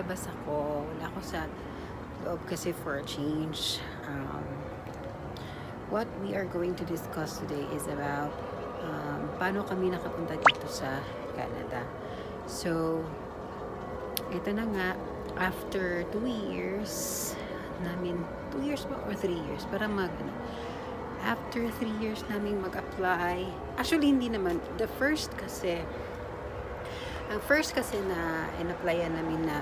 labas ako. Wala ako sa loob kasi for a change. What we are going to discuss today is about paano kami nakapunta dito sa Canada. So, ito na nga, after 2 years namin, 2 years ba or 3 years? Parang after 3 years namin mag-apply. Actually, hindi naman. Ang first kasi na in-applyan namin na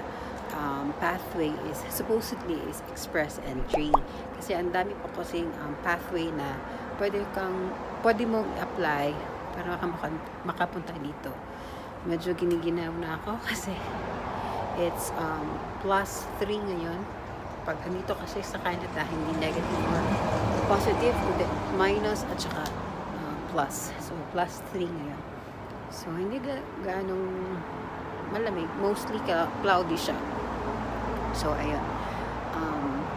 pathway is supposedly is express entry. Kasi ang dami pa kasing pathway na pwede mong i-apply para makapunta dito. Medyo giniginaw na ako kasi it's +3 ngayon. Pag andito kasi sa Canada, hindi negative or positive, hindi minus at saka plus. So, +3 ngayon. So, hindi gaanong malamig. Mostly cloudy siya. So, ayun.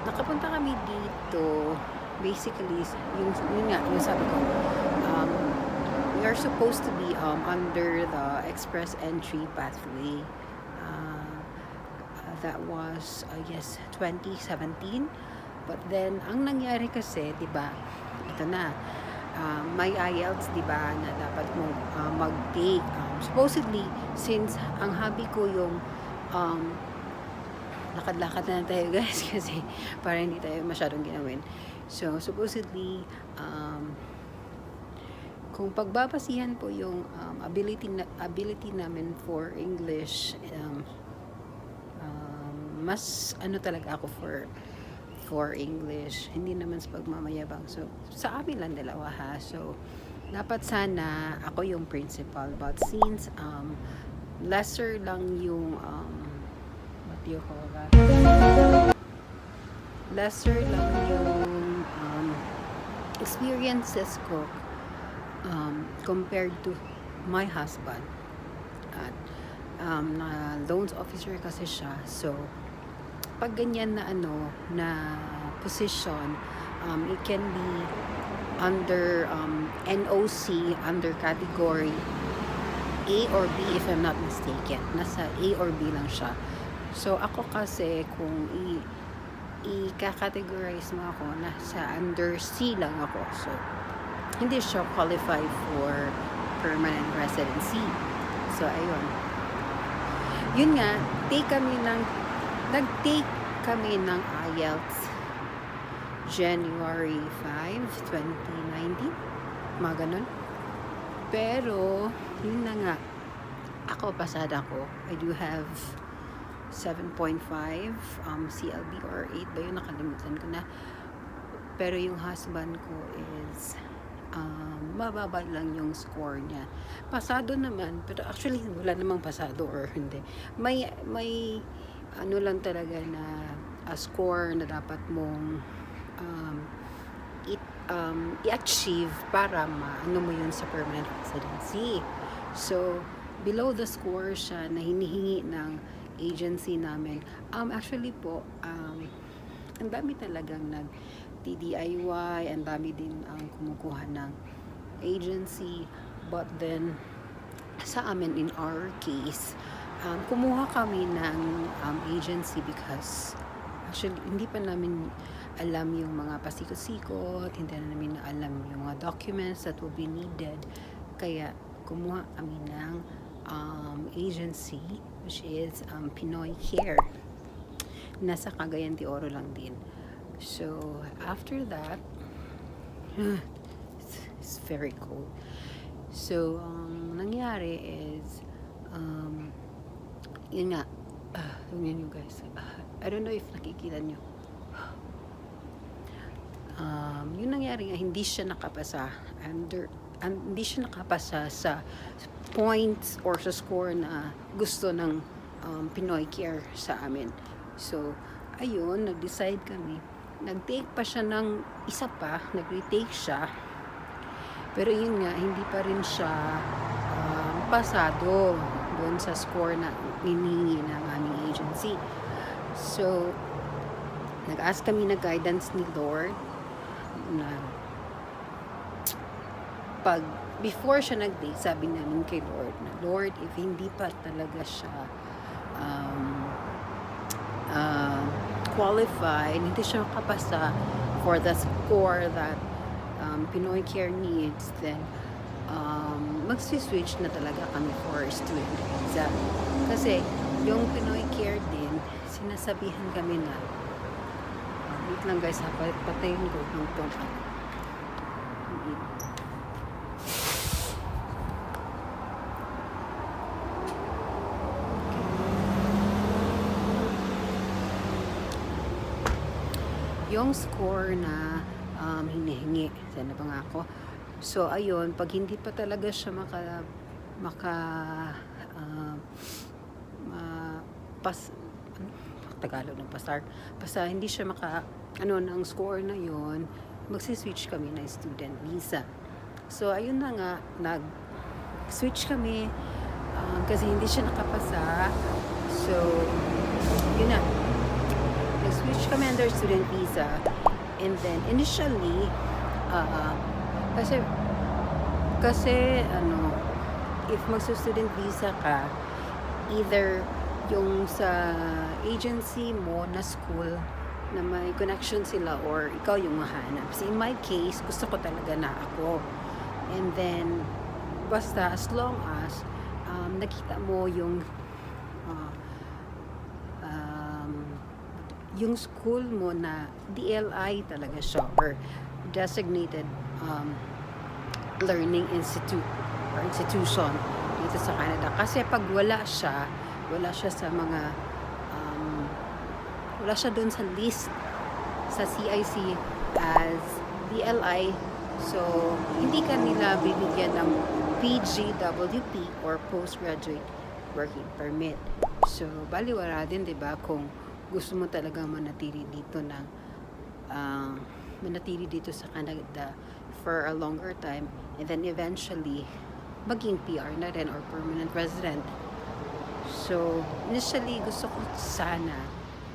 Nakapunta kami dito. Basically, yung sabi ko, we are supposed to be under the express entry pathway. That was, I guess, 2017. But then, ang nangyari kasi, di ba, ito na, may IELTS, di ba, na dapat mo mag-take. Supposedly, since ang hobby ko yung lakad-lakad na tayo guys kasi para hindi tayo masyadong ginawin. So, supposedly, kung pagbabasihan po yung ability namin for English, mas talaga ako for English, hindi naman sa pagmamayabang. So, sa amin lang dalawa ha. So, dapat sana ako yung principal. But since lesser lang yung what do you call that? Lesser lang yung experiences ko compared to my husband. At na loans officer kasi siya. So, pag ganyan na na position, it can be under NOC, under category A or B if I'm not mistaken. Nasa A or B lang siya. So, ako kasi kung i-categorize mo ako, nasa under C lang ako. So, hindi siya qualify for permanent residency. So, ayun. Yun nga, nag-take kami ng IELTS January 5, 2019. Mga ganun. Pero, yun na nga, ako, pasada ko. I do have 7.5 CLB or 8 ba yun? Nakalimutan ko na. Pero yung husband ko is mababa lang yung score niya. Pasado naman, pero actually wala namang pasado or hindi. May lang talaga na score na dapat mong i-achieve para mo yun sa permanent residency. So, below the score siya na hinihingi ng agency namin. Actually po, ang dami talagang nag-TDIY, ang dami din ang kumukuha ng agency. But then, sa amin, in our case, kumuha kami ng agency because actually, hindi pa namin alam yung mga pasikot-sikot, hindi na namin alam yung mga documents that will be needed. Kaya, kumuha kami ng agency, which is Pinoy Care. Nasa Cagayan de Oro lang din. So, after that, it's very cold. So, nangyari is, yun nga, yun yung guys. I don't know if nakikita nyo. Yung nangyari nga, hindi siya nakapasa sa points or sa score na gusto ng Pinoy Care sa amin. So, ayun, nag-decide kami. Nag-take pa siya ng isa pa, nag-retake siya. Pero yun nga, hindi pa rin siya pasado doon sa score na hinihingi ng aming agency. So, nag-ask kami na guidance ni Lord na before siya nag-date, sabi namin kay Lord na, Lord, if hindi pa talaga siya uh, qualified, hindi siya makapasa for the score that Pinoy Care needs, then magsi-switch na talaga kami for student visa. Kasi yung Pinoy Care din, sinasabihan kami na wait lang guys, patayin ko ng tong yung score na hinihingi. Sana pa nga ako. So, ayun, pag hindi pa talaga siya Tagalog ng pasar. Basta hindi siya ng score na yon, magsiswitch kami na student visa. So, ayun na nga, nag-switch kami kasi hindi siya nakapasa. So, yun na. Nag-switch kami under student visa. And then, initially, kasi if magsa-student visa ka, either yung sa agency mo na school na may connection sila or ikaw yung mahanap. So, in my case, gusto ko talaga na ako. And then, basta as long as nakita mo yung school mo na DLI talaga siya or designated learning institute or institution dito sa Canada. Kasi pag wala siya sa mga wala siya doon sa list sa CIC as DLI, so hindi ka nila bibigyan ng PGWP or Postgraduate Working Permit. So baliwala din, 'di ba, kung gusto mo talaga manatili dito sa Canada for a longer time, and then eventually maging PR na rin or permanent resident. So initially gusto ko sana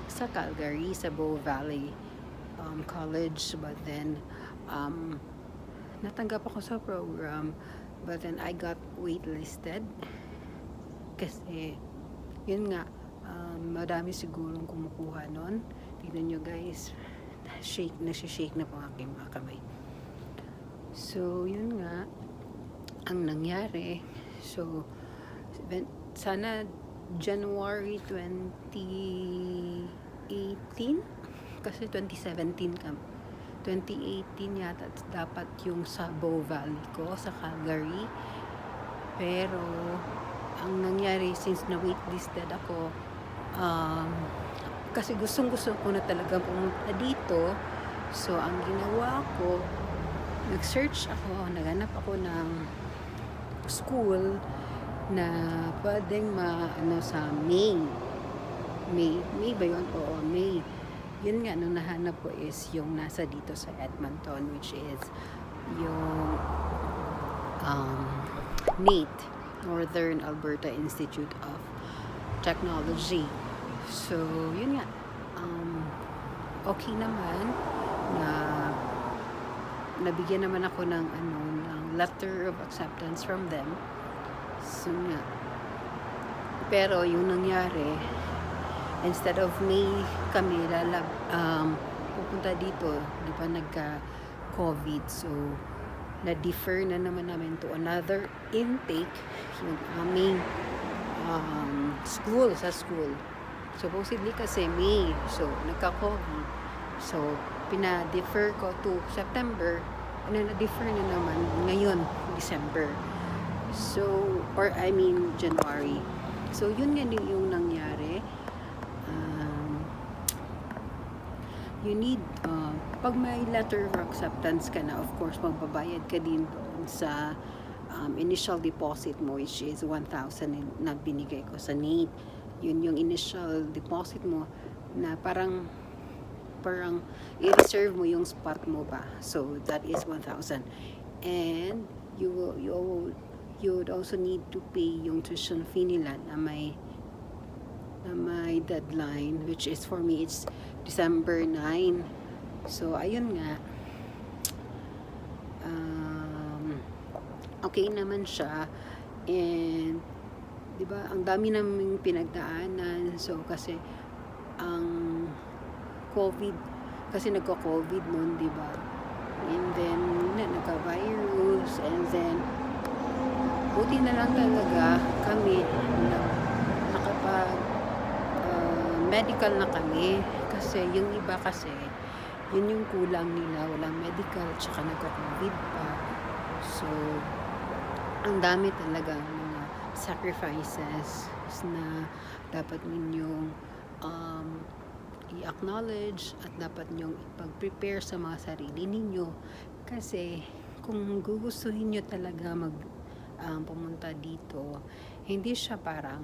sa Calgary, sa Bow Valley College, but then natanggap ako sa program, but then I got waitlisted kasi yun nga, madami sigurong kumukuha nun. Tignan nyo guys, nasi-shake na po aking mga kamay. So yun nga ang nangyari. So sana January 2018, kasi 2017 ka 2018 yata dapat yung sa Bow Valley ko sa Calgary. Pero ang nangyari, since na waitlisted ako, kasi gustong-gusto ko na talaga pumunta dito. So ang ginawa ko, nag-search ako, naghanap ako ng school na pwedeng sa May ba yun? Oo, May. Yun nga, nung nahanap ko is yung nasa dito sa Edmonton, which is yung NAIT, Northern Alberta Institute of Technology. So yun nga, okay naman na nabigyan naman ako ng letter of acceptance from them. So nga, pero yung nangyari, instead of May kami pupunta dito, di ba nagka-COVID, so na-defer na naman namin to another intake, yung aming school. Supposedly kasi May, so nagka-COVID, so pina-defer ko to September, na-defer na naman ngayon, December. So, January. So, yun nga yung nangyari. You need, pag may letter of acceptance ka na, of course, magbabayad ka din doon sa initial deposit mo, which is 1,000 na binigay ko sa NAIT. Yun yung initial deposit mo na parang i-reserve mo yung spot mo ba. So, that is 1,000. And you would also need to pay yung tuition fee nila na may deadline, which is for me it's December 9. So ayun nga, okay naman siya, and 'di ba ang dami naming pinagdaanan. So kasi ang COVID, kasi nagka-COVID noon, di ba? And then nagka-virus, and then buti na lang talaga kami na nakapag medical na kami, kasi yung iba kasi yun yung kulang nila, walang medical, tsaka nagka-COVID pa. So ang dami talaga mga sacrifices na dapat ninyong i-acknowledge at dapat ninyong ipag-prepare sa mga sarili ninyo, kasi kung gugustuhin nyo talaga pumunta dito, hindi siya parang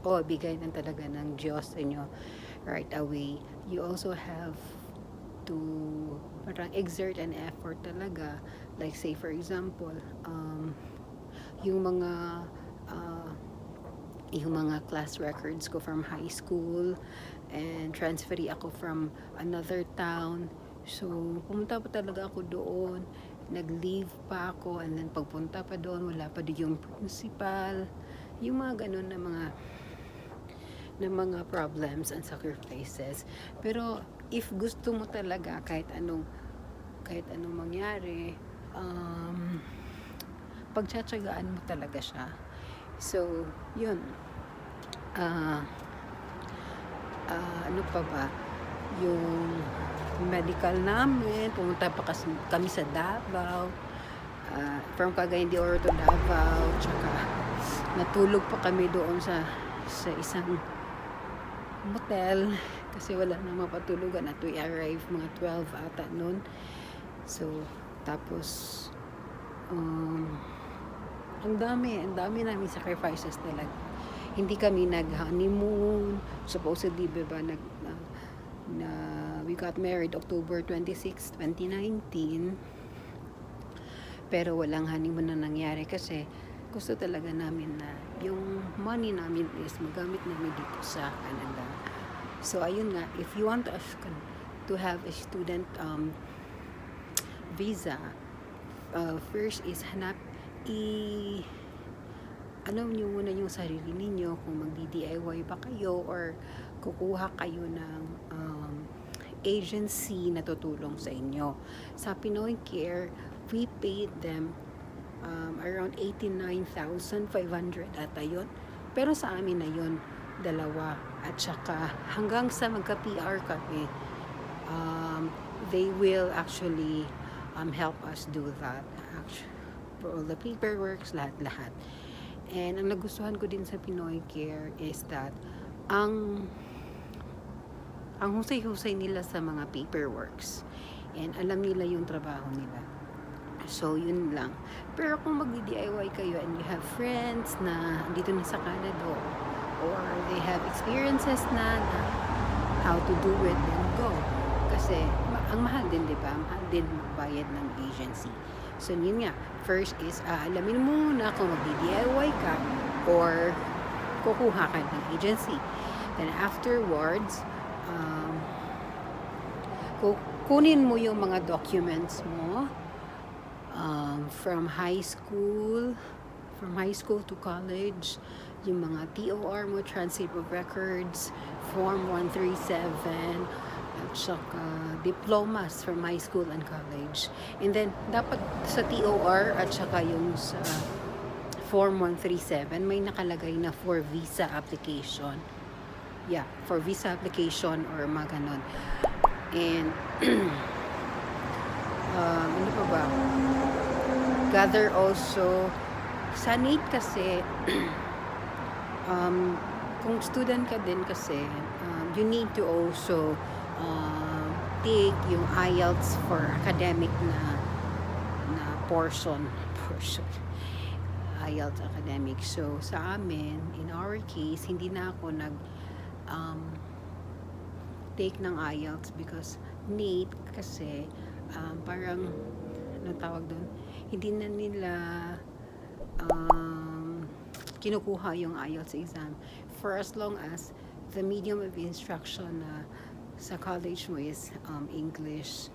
bigay ng talaga ng Diyos sa inyo right away. You also have to parang exert an effort talaga, like say for example yung mga class records ko from high school, and transferi ako from another town, so pumunta pa talaga ako doon, nag-leave pa ako, and then pagpunta pa doon wala pa din yung principal, yung mga ganun na mga problems and sacrifices. Pero if gusto mo talaga kahit anong mangyari, pagtsatsagaan mo talaga siya. So yun, ano pa ba, yung medical namin, pumunta pa kami sa Davao, from Cagayan de Oro to Davao, tsaka natulog pa kami doon sa isang motel kasi wala nang mapatulugan at we arrive mga 12 ata noon. So tapos ang dami namin sacrifices talaga. Hindi kami nag-honeymoon, supposedly diba, we got married October 26, 2019, pero walang honeymoon na nangyari kasi gusto talaga namin na yung money namin is magamit namin dito sa Canada. So ayun nga, if you want to have a student visa, first is ano nyo muna yung sarili ninyo, kung magdi-DIY ba kayo or kukuha kayo ng agency na tutulong sa inyo. Sa Pinoy Care, we paid them around 89,500 ata yun. Pero sa amin na yun, 2, at saka hanggang sa magka-PR kami, they will actually help us do that, for all the paperwork, lahat. And ang nagustuhan ko din sa Pinoy Care is that ang husay-husay nila sa mga paperworks, and alam nila yung trabaho nila. So yun lang. Pero kung mag-DIY kayo and you have friends na dito na sa Canada, or they have experiences na how to do it, then go. Kasi ang mahal din, di ba? Mahal din magbayad ng agency. So yun nga, first is alamin mo muna kung mag-DIY ka or kukuha ka ng agency. Then afterwards, kunin mo yung mga documents mo from high school to college, yung mga TOR mo, transcript of records, form 137, at saka diplomas from high school and college. And then dapat sa TOR at saka yung sa form 137 may nakalagay na for visa application. Yeah, for visa application or mga ganon. And ano pa ba? Gather also sa NAIT kasi kung student ka din kasi, you need to also take yung IELTS for academic na portion IELTS academic. So sa amin, in our case, hindi na ako take ng IELTS because NAIT kasi parang anong tawag doon, hindi na nila kinukuha yung IELTS exam for as long as the medium of instruction sa college mo is English.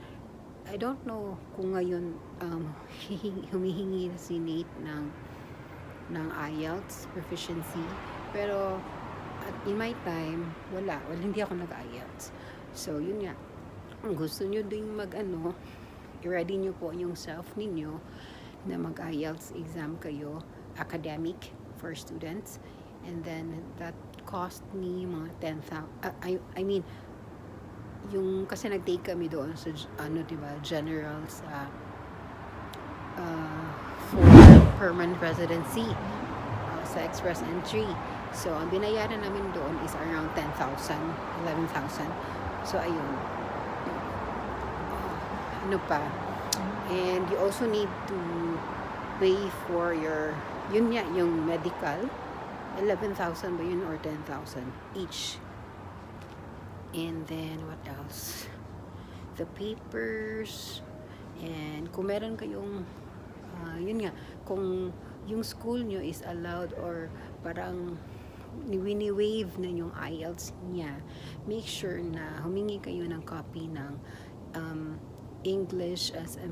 I don't know kung ngayon humihingi na si NAIT ng IELTS proficiency, pero At in my time, wala, hindi ako nag-IELTS. So, yun nga, kung gusto nyo din i-ready nyo po yung self ninyo na mag-IELTS exam kayo, academic for students. And then, that cost me mga 10,000, I mean, yung, kasi nag-take kami doon sa, diba, general for permanent residency sa express entry. So, ang binayaran namin doon is around 10,000, 11,000. So, ayun. Ano pa? And you also need to pay for yung medical. 11,000 ba yun or 10,000 each? And then, what else? The papers. And kung meron kayong, yun nga, kung yung school nyo is allowed or parang wini-waive na yung IELTS niya, make sure na humingi kayo ng copy ng English as a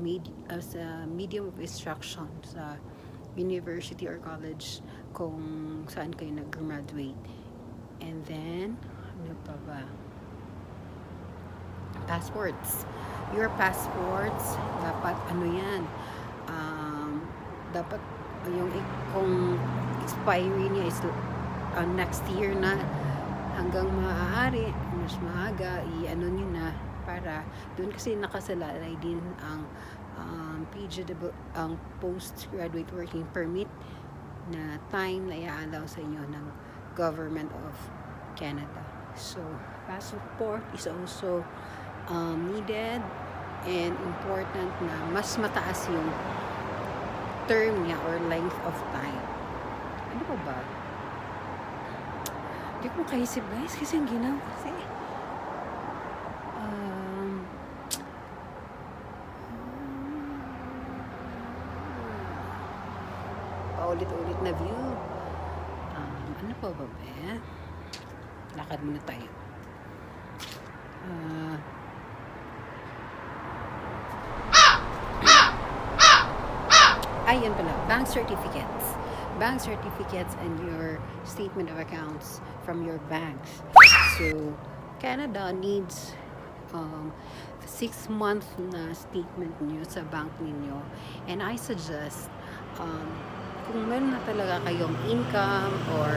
medium of instruction sa university or college kung saan kayo nag-graduate. And then, ano pa ba? Passports. Your passports, dapat dapat kung expiry niya is next year na, hanggang maaari, mas maaga, nyo na, para doon kasi nakasalalay din ang ang postgraduate working permit na time na i-allow sa inyo ng Government of Canada. So, passport is also needed and important na mas mataas yung term niya or length of time. Ano pa ba? Hindi ko makaisip, guys, kasi ang ginaw kasi. Paulit-ulit na view. Ano pa ba? Lakad muna tayo. Ayun pala, bank certificates. Bank certificates and your statement of accounts from your banks. So, Canada needs 6-month na statement niyo sa bank ninyo. And I suggest, kung meron na talaga kayong income or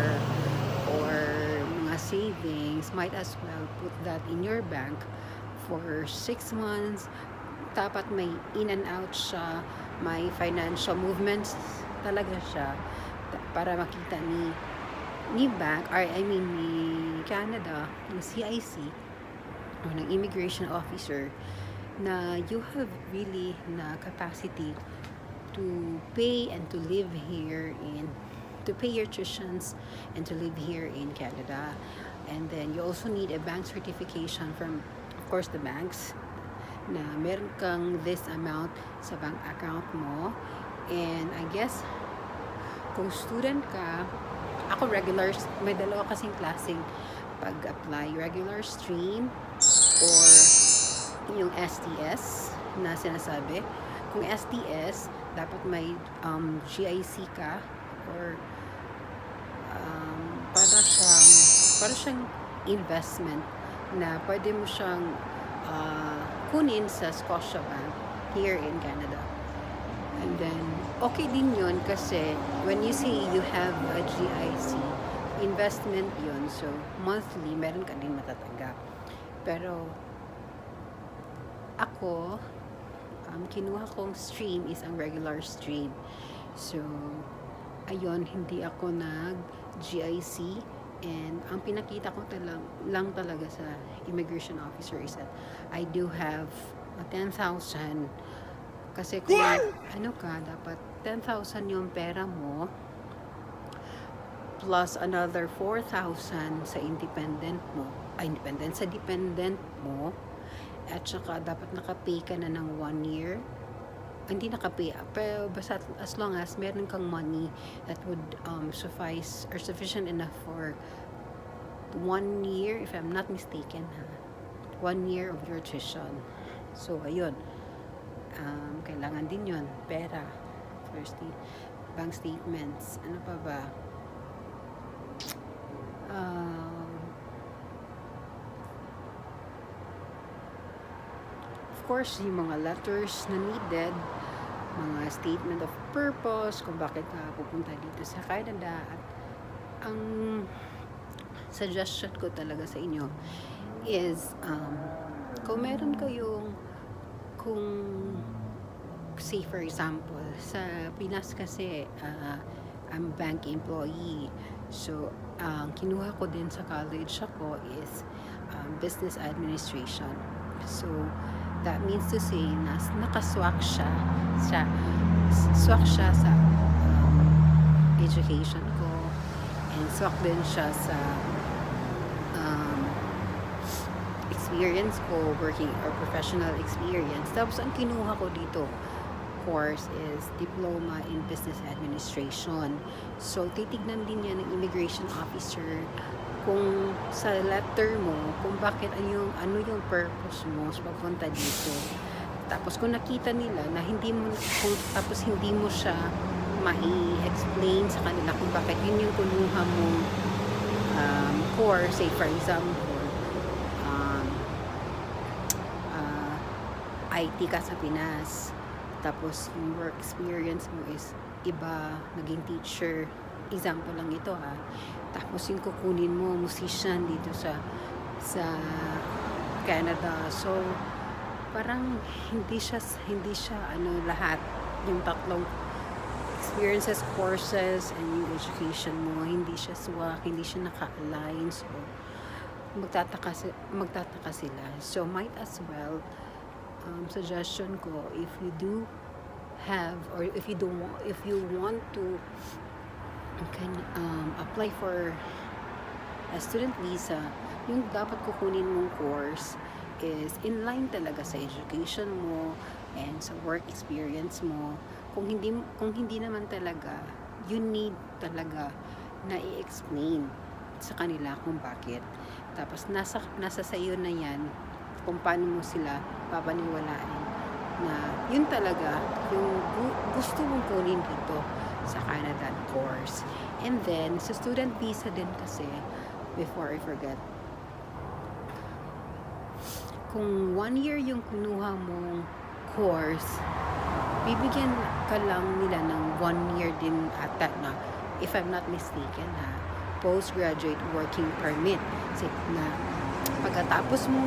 mga savings, might as well put that in your bank for 6 months. Dapat may in and out siya, may financial movements talaga siya para makita ni bank, or ni Canada, ng CIC o ng immigration officer na you have really na capacity to pay and to live here to pay your tuitions and to live here in Canada. And then you also need a bank certification from, of course, the banks na meron kang this amount sa bank account mo. And I guess kung student ka, ako regular, may dalawa kasing klaseng pag-apply, regular stream or yung STS na sinasabi. Kung STS, dapat may GIC ka or para siyang investment na pwede mo siyang kunin sa Scotiabank here in Canada. And then, okay din yun kasi when you say you have a GIC, investment yun. So, monthly, meron ka din matatanggap. Pero, ako, kinuha kong stream is ang regular stream. So, ayun, hindi ako nag-GIC. And ang pinakita ko lang talaga sa immigration officer is that I do have 10,000. Kasi kung dapat 10,000 yung pera mo plus another 4,000 sa sa dependent mo, at saka dapat nakapay ka na ng 1 year. Hindi nakapay, pero basta as long as meron kang money that would suffice or sufficient enough for 1 year, if I'm not mistaken, 1 year of your tuition. So, ayun. Kailangan din yun, pera. First, bank statements. Ano pa ba? Um, of course, yung mga letters na needed, mga statement of purpose, kung bakit ka pupunta dito sa Canada. At ang suggestion ko talaga sa inyo is, kung meron kayong, kung say for example, sa Pinas kasi, I'm bank employee. So, ang kinuha ko din sa college ako is business administration. So, that means to say na nakaswak swak siya sa education ko, and swak din siya sa experience ko, working or professional experience. Tapos ang kinuha ko dito course is Diploma in Business Administration. So, titignan din yan ng immigration officer kung sa letter mo, kung bakit ano yung purpose mo sa pagpunta dito. Tapos kung nakita nila na hindi mo siya mai-explain sa kanila kung bakit yun yung kunuha mong course, say for example, IT ka sa Pinas, tapos yung work experience mo is iba, naging teacher, example lang ito ha, tapos yung kukunin mo musician dito sa Canada. So parang hindi siya lahat yung tatlong experiences, courses, and yung education mo, hindi siya swak, hindi siya naka-align. So magtataka sila. So might as well, suggestion ko, if you do have, or if you want to apply for a student visa, yung dapat kukunin mong course is in line talaga sa education mo and sa work experience mo. Kung hindi naman talaga, you need talaga na i-explain sa kanila kung bakit. Tapos nasa sayo na yan kung paano mo sila papaniwalaan na yun talaga yung gusto mong kunin dito sa Canada course. And then sa student visa din kasi, before I forget, kung 1 year yung kinuha mong course, bibigyan ka lang nila ng 1 year din ata na, if I'm not mistaken ha, postgraduate working permit. Kasi na pagkatapos mo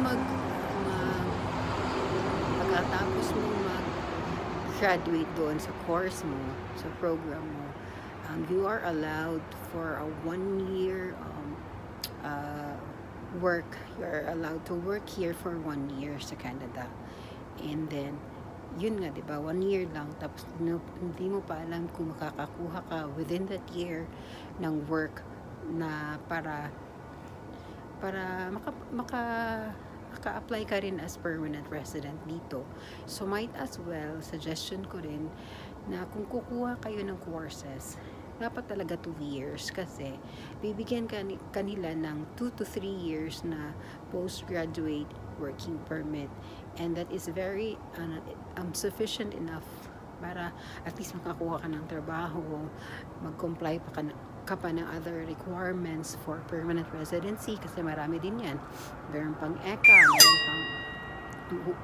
mag-graduate doon sa course mo, sa program mo, you are allowed for a 1 year work. You're allowed to work here for 1 year sa Canada. And then, yun nga, diba, 1 year lang, tapos hindi mo pa alam kung makakakuha ka within that year ng work na para maka-apply ka rin as permanent resident dito. So might as well, suggestion ko rin na kung kukuha kayo ng courses, dapat talaga 2 years kasi bibigyan kanila ng 2 to 3 years na postgraduate working permit, and that is very sufficient enough para at least makakuha ka ng trabaho, mag-comply ka pa ng other requirements for permanent residency kasi marami din yan. Meron pang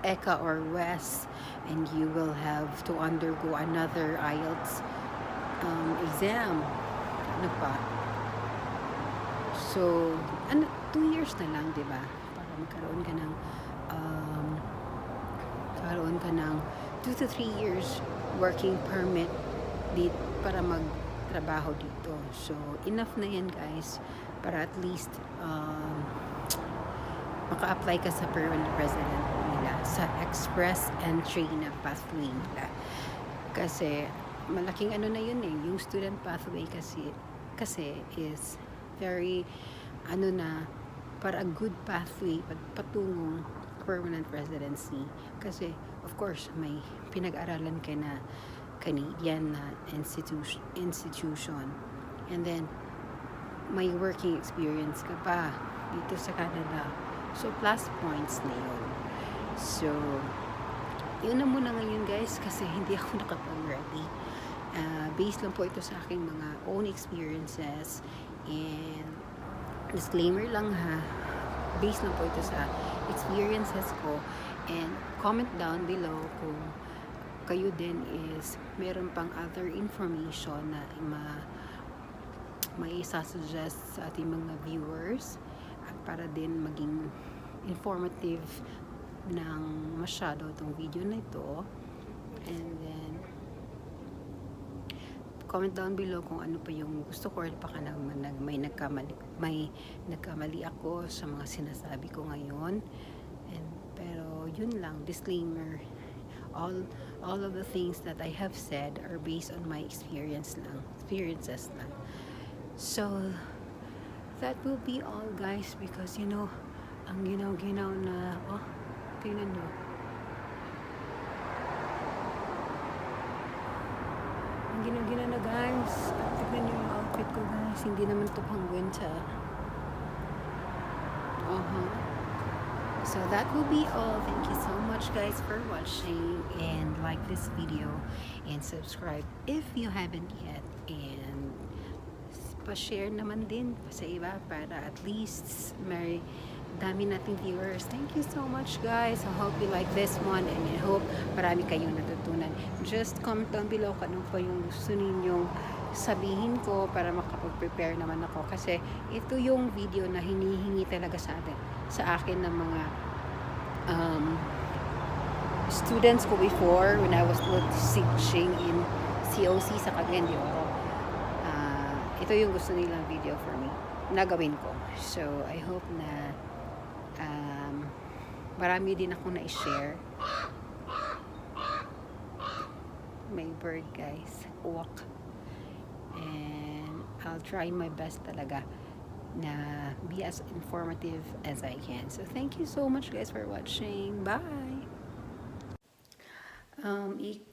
ECA or WES, and you will have to undergo another IELTS exam. Ano pa? So, 2 years na lang, di ba? Para magkaroon ka ng 2 to 3 years working permit para magtrabaho dito. So, enough na yan, guys, para at least maka-apply ka sa permanent resident nila, sa express entry na pathway nila. Kasi malaking na yun yung student pathway kasi is very para a good pathway patungong permanent residency. Kasi of course may pinag-aralan ka na Canadian na institution, and then may working experience ka pa dito sa Canada. So plus points na yun. So yun na muna ngayon, guys, kasi hindi ako nakapag-ready. Based lang po ito sa aking mga own experiences, and disclaimer lang ha, based na po ito sa experiences ko, and comment down below kung kayo din is meron pang other information na may isa-suggest sa ating mga viewers, at para din maging informative ng masyado itong video na ito. And then comment down below kung ano pa yung gusto ko, or baka naman may nagkamali ako sa mga sinasabi ko ngayon. Pero yun lang, disclaimer, all of the things that I have said are based on my experiences lang. So that will be all, guys, because ang ginaw-ginaw na, tingnan nyo, ang ginaw-ginaw na, guys. Tingnan nyo yung outfit ko, guys, hindi naman to pang winter. So that will be all. Thank you so much, guys, for watching, and like this video and subscribe if you haven't yet, and pa-share naman din sa iba para at least may dami nating viewers. Thank you so much, guys. I hope you like this one, and I hope marami kayong natutunan. Just comment down below kung ano pa yung gusto ninyong sabihin ko para makapag-prepare naman ako, kasi ito yung video na hinihingi talaga sa akin ng mga students ko before when I was teaching in COC sa Cagayan de Oro. Ito yung gusto nilang video for me, nagawin ko. So I hope na marami din ako na i-share. May bird, guys, walk. And I'll try my best talaga na be as informative as I can. So thank you so much, guys, for watching. Bye!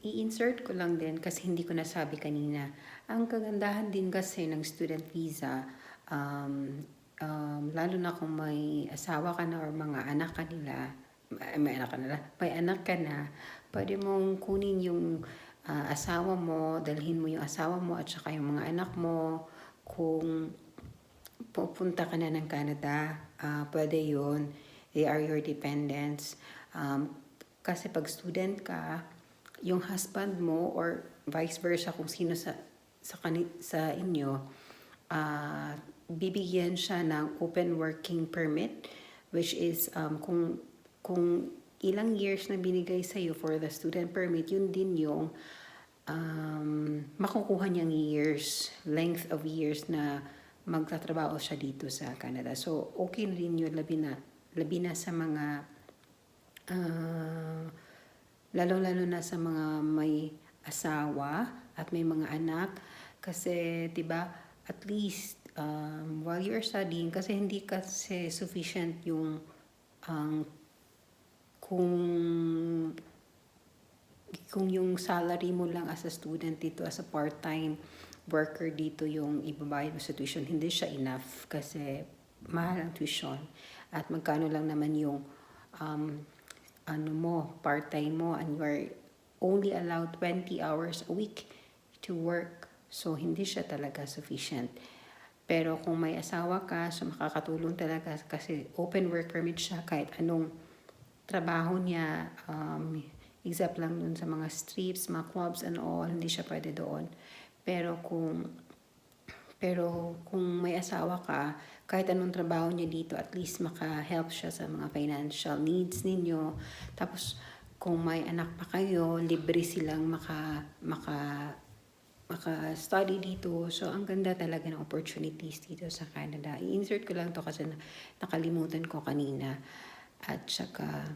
I-insert ko lang din kasi hindi ko nasabi kanina. Ang kagandahan din kasi ng student visa, lalo na kung may asawa ka na or mga anak ka nila, may anak ka na, pwede mong kunin yung asawa mo, dalhin mo yung asawa mo at saka yung mga anak mo. Kung pupunta ka na ng Canada, pwede yun. They are your dependents. Kasi pag student ka, yung husband mo or vice versa, kung sino sa inyo, bibigyan siya ng open working permit, which is kung ilang years na binigay sa iyo for the student permit, yun din yung makukuha niyang length of years na magtatrabaho siya dito sa Canada. So okay na rin yun, labi na sa mga lalo na sa mga may asawa at may mga anak, kasi 'di ba, at least while you're studying, kasi hindi kasi sufficient yung kung yung salary mo lang as a student dito, as a part-time worker dito, yung ibabayad mo sa tuition, hindi siya enough kasi mahal ang tuition. At magkano lang naman yung part-time mo, and you are only allowed 20 hours a week to work. So, hindi siya talaga sufficient. Pero kung may asawa ka, so makakatulong talaga kasi open work permit siya kahit anong trabaho niya, except lang dun sa mga strips, mga clubs and all, hindi siya pwede doon. Pero kung may asawa ka, kahit anong trabaho niya dito, at least maka-help siya sa mga financial needs ninyo. Tapos, kung may anak pa kayo, libre silang maka-study dito. So, ang ganda talaga ng opportunities dito sa Canada. I-insert ko lang to kasi nakalimutan ko kanina. At saka,